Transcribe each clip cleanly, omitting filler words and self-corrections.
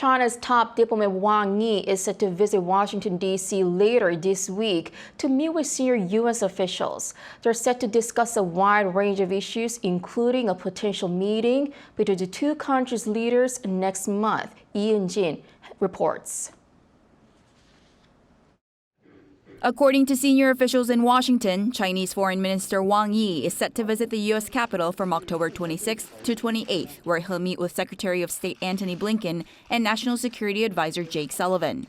China's top diplomat Wang Yi is set to visit Washington, D.C. later this week to meet with senior U.S. officials. They're set to discuss a wide range of issues, including a potential meeting between the two countries' leaders next month, Eun-jin reports. According to senior officials in Washington, Chinese Foreign Minister Wang Yi is set to visit the U.S. Capitol from October 26th to 28th, where he'll meet with Secretary of State Antony Blinken and National Security Adviser Jake Sullivan.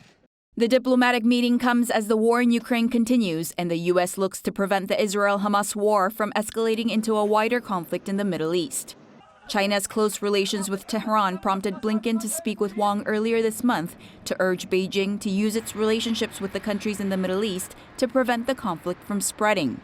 The diplomatic meeting comes as the war in Ukraine continues and the U.S. looks to prevent the Israel-Hamas war from escalating into a wider conflict in the Middle East. China's close relations with Tehran prompted Blinken to speak with Wang earlier this month to urge Beijing to use its relationships with the countries in the Middle East to prevent the conflict from spreading.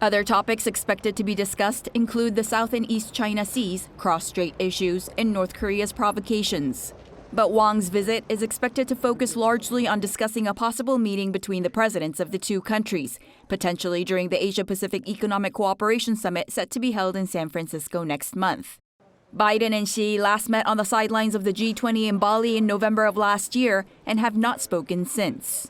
Other topics expected to be discussed include the South and East China Seas, cross-strait issues, and North Korea's provocations. But Wang's visit is expected to focus largely on discussing a possible meeting between the presidents of the two countries, potentially during the Asia-Pacific Economic Cooperation Summit set to be held in San Francisco next month. Biden and Xi last met on the sidelines of the G20 in Bali in November of last year and have not spoken since.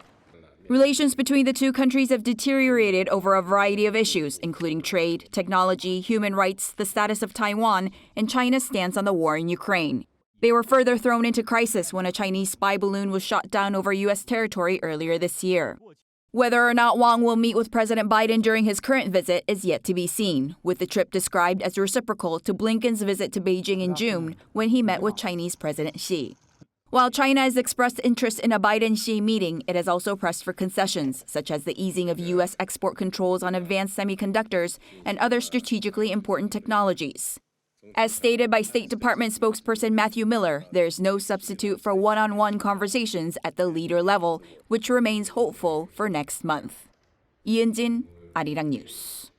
Relations between the two countries have deteriorated over a variety of issues, including trade, technology, human rights, the status of Taiwan, and China's stance on the war in Ukraine. They were further thrown into crisis when a Chinese spy balloon was shot down over U.S. territory earlier this year. Whether or not Wang will meet with President Biden during his current visit is yet to be seen, with the trip described as reciprocal to Blinken's visit to Beijing in June when he met with Chinese President Xi. While China has expressed interest in a Biden-Xi meeting, it has also pressed for concessions, such as the easing of U.S. export controls on advanced semiconductors and other strategically important technologies. As stated by State Department spokesperson Matthew Miller, there is no substitute for one-on-one conversations at the leader level, which remains hopeful for next month. Eun-jin, Arirang News.